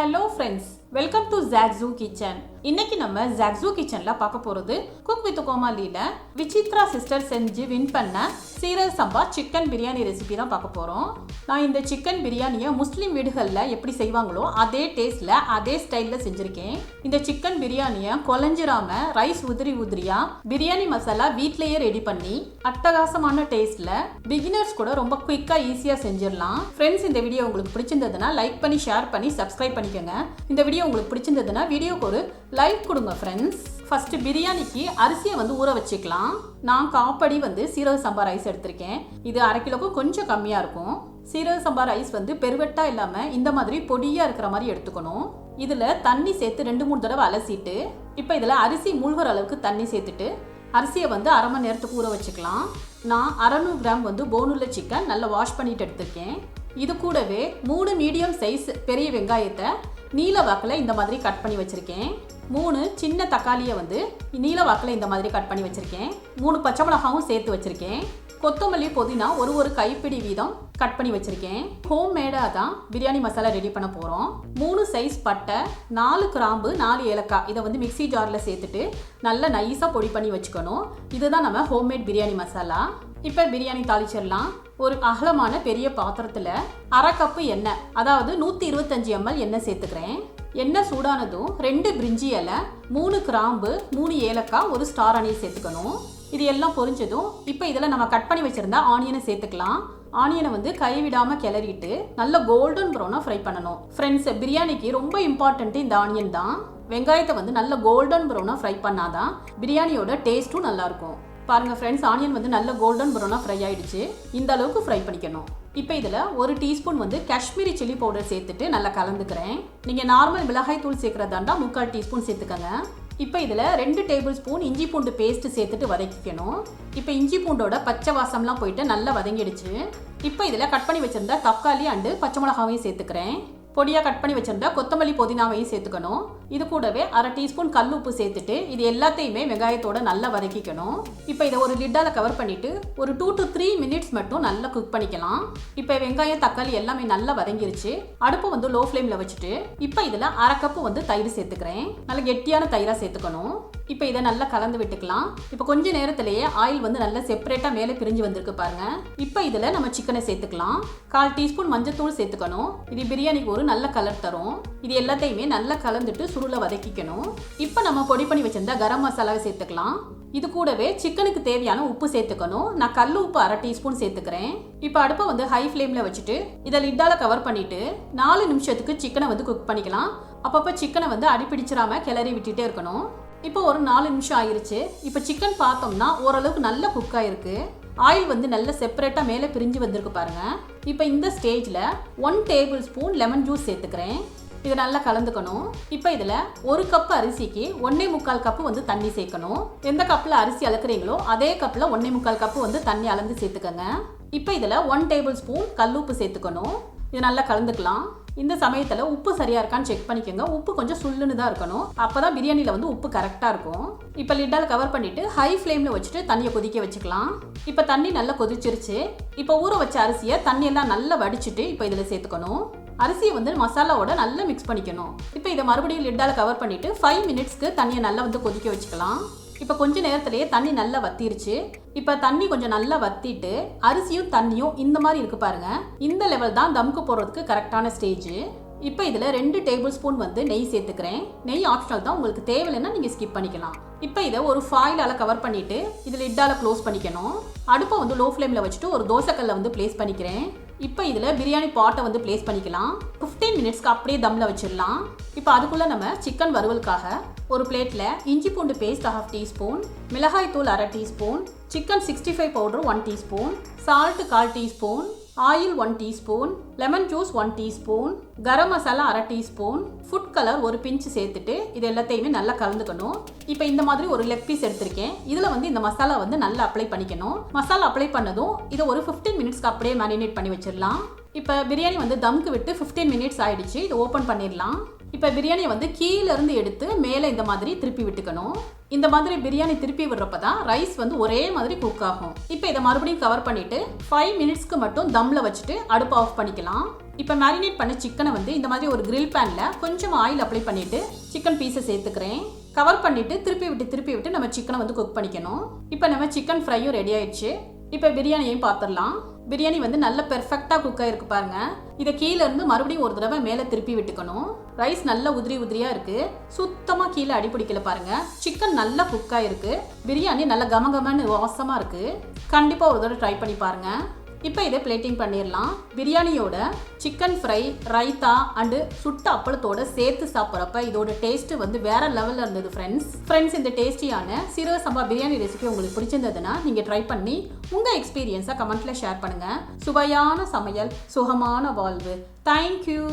Hello friends, welcome to zaagzoogkitchen. இன்னைக்கு நம்ம zaagzoogkitchenல பார்க்க போறது Cook with Comaliல விசித்ரா சிஸ்டர் செஞ்சு வின் பண்ண SEERAGA SAMBA chicken biryani recipe தான் பார்க்க போறோம். நான் இந்த chicken biryaniயை முஸ்லிம் வீடுகள்ல எப்படி செய்வாங்களோ அதே டேஸ்ட்ல அதே ஸ்டைல்ல செஞ்சிருக்கேன். இந்த chicken biryaniயை கொலஞ்சிராம ரைஸ் உதிரியா பிரியாணி மசாலா வீட்லயே ரெடி பண்ணி அட்டகாசமான டேஸ்ட்ல பிகினர்ஸ் கூட ரொம்ப குயிக்கா ஈஸியா செஞ்சிரலாம். फ्रेंड्स இந்த வீடியோ உங்களுக்கு பிடிச்சிருந்ததுனா லைக் பண்ணி ஷேர் பண்ணி Subscribe பண்ணிக்கங்க. இந்த வீடியோ உங்களுக்கு பிடிச்சிருந்ததுனா வீடியோக்கு ஒரு லைக் கொடுங்க फ्रेंड्स. ஃபர்ஸ்ட் பிரியாணிக்கு அரிசியை ஊற வச்சுக்கலாம். நான் காப்படி சீரக சம்பா ரைஸ் எடுத்திருக்கேன். இது 1/2 கிலோக்கு கொஞ்சம் கம்மியா இருக்கும். சீரக சம்பா ரைஸ் பெருவெட்டா இல்லாம இந்த மாதிரி பொடியா இருக்கிற மாதிரி எடுத்துக்கணும். இதுல தண்ணி சேர்த்து 2-3 தடவை அலசிட்டு இப்போ இதுல அரிசி மூழ்கிற அளவுக்கு தண்ணி சேர்த்துட்டு அரிசியை 1/2 மணி நேரத்துக்கு ஊற வச்சுக்கலாம். நான் 600 கிராம் போனுள்ள சிக்கன் நல்லா வாஷ் பண்ணிட்டு எடுத்திருக்கேன். இது கூடவே 3 மீடியம் சைஸ் பெரிய வெங்காயத்தை நீல வாக்கில் இந்த மாதிரி கட் பண்ணி வச்சிருக்கேன். 3 சின்ன தக்காளியை நீல வாக்கில் இந்த மாதிரி கட் பண்ணி வச்சிருக்கேன். 3 பச்சை மிளகாவும் சேர்த்து வச்சிருக்கேன். கொத்தமல்லி புதினா ஒரு கைப்பிடி வீதம் கட் பண்ணி வச்சிருக்கேன். ஹோம் மேடா தான் பிரியாணி மசாலா ரெடி பண்ண போறோம். 3 சைஸ் பட்டை, 4 கிராம்பு, 4 ஏலக்காய் இதை மிக்ஸி ஜார்ல சேர்த்துட்டு நல்லா நைஸா பொடி பண்ணி வச்சுக்கணும். இதுதான் நம்ம ஹோம்மேட் பிரியாணி மசாலா. இப்போ பிரியாணி தாளிச்சிடலாம். ஒரு அகலமான பெரிய பாத்திரத்துல 1/2 கப்பு எண்ணெய், அதாவது 125 ml எண்ணெய் சேர்த்துக்கிறேன். எண்ணெய் சூடானதும் 2 பிரிஞ்சி இலை, 3 கிராம்பு, 3 ஏலக்காய், 1 ஸ்டார் அனில் சேர்த்துக்கணும். இது எல்லாம் பொரிஞ்சதும் இப்போ இதில் நம்ம கட் பண்ணி வச்சிருந்தா ஆனியனை சேர்த்துக்கலாம். ஆனியனை கைவிடாம கிளறிட்டு நல்ல கோல்டன் ப்ரௌனாக ஃப்ரை பண்ணணும். ஃப்ரெண்ட்ஸ், பிரியாணிக்கு ரொம்ப இம்பார்ட்டன்ட் இந்த ஆனியன் தான். வெங்காயத்தை நல்ல கோல்டன் ப்ரௌனாக ஃப்ரை பண்ணாதான் பிரியாணியோட டேஸ்ட்டும் நல்லா இருக்கும். பாருங்க ஃப்ரெண்ட்ஸ், ஆனியன் நல்ல கோல்டன் ப்ரௌனாக ஃப்ரை ஆயிடுச்சு. இந்த அளவுக்கு ஃப்ரை பண்ணிக்கணும். இப்போ இதில் 1 டீஸ்பூன் காஷ்மீரி சில்லி பவுடர் சேர்த்துட்டு நல்லா கலந்துக்கிறேன். நீங்கள் நார்மல் மிளகாய் தூள் சேர்க்குறதாண்டா 3/4 டீஸ்பூன் சேர்த்துக்கங்க. இப்போ இதில் 2 டேபிள் ஸ்பூன் இஞ்சி பூண்டு பேஸ்ட் சேர்த்துட்டு வதக்கிக்கணும். இப்போ இஞ்சி பூண்டோட பச்சை வாசம்லாம் போயிட்டு நல்லா வதங்கிடுச்சு. இப்போ இதில் கட் பண்ணி வச்சிருந்தா தக்காளி அண்டு பச்சை மிளகாவையும் சேர்த்துக்கிறேன். பொடியாக கட் பண்ணி வச்சிருந்தா கொத்தமல்லி புதினாவையும் சேர்த்துக்கணும். இது கூடவே 1/2 டீஸ்பூன் கல் உப்பு சேர்த்துட்டு இது எல்லாத்தையுமே வெங்காயத்தோட நல்லா வதக்கிக்கணும். இப்போ இதை ஒரு லிட்டால கவர் பண்ணிட்டு ஒரு 2 to 3 மினிட்ஸ் மட்டும் நல்லா குக் பண்ணிக்கலாம். இப்போ வெங்காயம் தக்காளி எல்லாமே நல்லா வதங்கிருச்சு. அடுப்பு லோ ஃப்ளேம்ல வச்சுட்டு இப்போ இதில் 1/2 கப்பு தயிர் சேர்த்துக்கிறேன். நல்லா கெட்டியான தயிராக சேர்த்துக்கணும். இப்போ இதை நல்லா கலந்து விட்டுக்கலாம். இப்போ கொஞ்ச நேரத்திலேயே ஆயில் நல்லா செப்பரேட்டாக மேலே பிரிஞ்சு வந்திருக்கு பாருங்க. இப்போ இதில் நம்ம சிக்கனை சேர்த்துக்கலாம். 1/4 டீஸ்பூன் மஞ்சத்தூள் சேர்த்துக்கணும். இது பிரியாணிக்கு ஒரு நல்ல கலர் தரும். இது எல்லாத்தையுமே நல்லா கலந்துட்டு சுருள வதக்கிக்கணும். இப்போ நம்ம பொடி பண்ணி வச்சிருந்தா கரம் மசாலாவை சேர்த்துக்கலாம். இது கூடவே சிக்கனுக்கு தேவையான உப்பு சேர்த்துக்கணும். நான் கல் உப்பு 1/2 டீஸ்பூன் சேர்த்துக்கிறேன். இப்போ அடுப்பை ஹை ஃப்ளேமில் வச்சுட்டு இதை லிட்டால கவர் பண்ணிட்டு 4 நிமிஷத்துக்கு சிக்கனை குக் பண்ணிக்கலாம். அப்பப்போ சிக்கனை அடிப்பிடிச்சிடாம கிளறி விட்டுட்டே இருக்கணும். இப்போ ஒரு 4 நிமிஷம் ஆயிருச்சு. இப்போ சிக்கன் பார்த்தோம்னா ஓரளவுக்கு நல்லா குக் ஆயிருக்கு. ஆயில் நல்லா செப்பரேட்டாக மேலே பிரிஞ்சு வந்திருக்கு பாருங்க. இப்போ இந்த ஸ்டேஜில் 1 டேபிள் ஸ்பூன் லெமன் ஜூஸ் சேர்த்துக்கிறேன். இதை நல்லா கலந்துக்கணும். இப்போ இதில் 1 கப் அரிசிக்கு 1.25 கப்பு தண்ணி சேர்க்கணும். எந்த கப்பில் அரிசி அளக்குறீங்களோ அதே கப்பில் 1.25 கப்பு தண்ணி அளந்து சேர்த்துக்கங்க. இப்போ இதில் 1 டேபிள் ஸ்பூன் கல்லுப்பு சேர்த்துக்கணும். இது நல்லா கலந்துக்கலாம். இந்த சமயத்தில் உப்பு சரியா இருக்கான்னு செக் பண்ணிக்கோங்க. உப்பு கொஞ்சம் சுள்ளுன்னு தான் இருக்கணும். அப்போதான் பிரியாணியில் உப்பு கரெக்டாக இருக்கும். இப்போ லிட்டால் கவர் பண்ணிட்டு ஹை ஃப்ளேமில் வச்சுட்டு தண்ணியை கொதிக்க வச்சுக்கலாம். இப்போ தண்ணி நல்லா கொதிச்சிருச்சு. இப்போ ஊற வச்ச அரிசியை தண்ணியெல்லாம் நல்லா வடிச்சிட்டு இப்போ இதில் சேர்த்துக்கணும். அரிசியை மசாலாவோட நல்லா மிக்ஸ் பண்ணிக்கணும். இப்போ இதை மறுபடியும் லிட்டால் கவர் பண்ணிட்டு 5 மினிட்ஸ்க்கு தண்ணியை நல்லா கொதிக்க வச்சுக்கலாம். இப்போ கொஞ்ச நேரத்திலேயே தண்ணி நல்லா வத்திருச்சு. இப்போ தண்ணி கொஞ்சம் நல்லா வத்திட்டு அரிசியும் தண்ணியும் இந்த மாதிரி இருக்கு பாருங்க. இந்த லெவல் தான் தம்க்கு போடுறதுக்கு கரெக்டான ஸ்டேஜ். இப்போ இதில் 2 டேபிள் ஸ்பூன் நெய் சேர்த்துக்கிறேன். நெய் ஆப்ஷனல் தான், உங்களுக்கு தேவையில்லைன்னா நீங்கள் ஸ்கிப் பண்ணிக்கலாம். இப்போ இதை ஒரு ஃபாயிலால் கவர் பண்ணிட்டு இதில் லிட்டால க்ளோஸ் பண்ணிக்கணும். அடுப்பை லோ ஃப்ளேமில் வச்சுட்டு ஒரு தோசைக்கல்ல பிளேஸ் பண்ணிக்கிறேன். இப்போ இதில் பிரியாணி பாட்டை பிளேஸ் பண்ணிக்கலாம். 15 மினிட்ஸ்க்கு அப்படியே தம்மில் வச்சிடலாம். இப்போ அதுக்குள்ளே நம்ம சிக்கன் வறுவலுக்காக ஒரு பிளேட்டில் இஞ்சி பூண்டு பேஸ்ட் 1/2 டீஸ்பூன், மிளகாய் தூள் 1/2 teaspoon, chicken 65 powder 1 teaspoon, salt 1/4 teaspoon, oil 1 teaspoon, lemon juice 1 teaspoon, garam masala 1/2 teaspoon, food colour ஒரு பிஞ்ச் சேர்த்துட்டு இது எல்லாத்தையுமே நல்லா கலந்துக்கணும். இப்போ இந்த மாதிரி ஒரு லெக் பீஸ் எடுத்திருக்கேன். இதில் இந்த மசாலா நல்லா அப்ளை பண்ணிக்கணும். மசாலா அப்ளை பண்ணதும் இதை ஒரு 15 மினிட்ஸ்க்கு அப்படியே மேரினேட் பண்ணி வச்சிடலாம். இப்போ பிரியாணி தம்க்கு விட்டு 15 மினிட்ஸ் ஆயிடுச்சு. இதை ஓப்பன் பண்ணிடலாம். இப்போ பிரியாணியை கீழேருந்து எடுத்து மேலே இந்த மாதிரி திருப்பி விட்டுக்கணும். இந்த மாதிரி பிரியாணி திருப்பி விடுறப்ப தான் ரைஸ் ஒரே மாதிரி குக் ஆகும். இப்போ இதை மறுபடியும் கவர் பண்ணிட்டு 5 மினிட்ஸ்க்கு மட்டும் தம்ல வச்சுட்டு அடுப்பு ஆஃப் பண்ணிக்கலாம். இப்போ மேரினேட் பண்ண சிக்கனை வந்து இந்த மாதிரி ஒரு கிரில் பேனில் கொஞ்சம் ஆயில் அப்ளை பண்ணிவிட்டு சிக்கன் பீஸை சேர்த்துக்கிறேன். கவர் பண்ணிவிட்டு திருப்பி விட்டு நம்ம சிக்கனை வந்து குக் பண்ணிக்கணும். இப்போ நம்ம சிக்கன் ஃப்ரையும் ரெடி ஆயிடுச்சு. இப்போ பிரியாணியையும் பார்த்துடலாம். பிரியாணி வந்து நல்ல பெர்ஃபெக்டாக குக் ஆகிருக்கு பாருங்க. இதை கீழே இருந்து மறுபடியும் ஒரு தடவை மேலே திருப்பி விட்டுக்கணும். ரைஸ் நல்ல உதிரியாக இருக்குது. சுத்தமாக கீழே அடிப்பிடிக்கல பாருங்க. சிக்கன் நல்லா குக் ஆகிருக்கு. பிரியாணி நல்ல கமகமன்னு வாசமாக இருக்குது. கண்டிப்பாக ஒரு தடவை ட்ரை பண்ணி பாருங்கள். இப்போ இதை பிளேட்டிங் பண்ணிடலாம். பிரியாணியோட சிக்கன் ஃப்ரை, ரைத்தா அண்டு சுட்ட அப்பளத்தோட சேர்த்து சாப்பிட்றப்ப இதோட டேஸ்ட்டு வந்து வேற லெவலில் இருந்தது ஃப்ரெண்ட்ஸ். இந்த டேஸ்டியான சீரக சம்பா பிரியாணி ரெசிபி உங்களுக்கு பிடிச்சிருந்ததுன்னா நீங்கள் ட்ரை பண்ணி உங்கள் எக்ஸ்பீரியன்ஸை கமெண்ட்டில் ஷேர் பண்ணுங்கள். சுவையான சமையல், சுகமான வாழ்வு. தேங்க்யூ.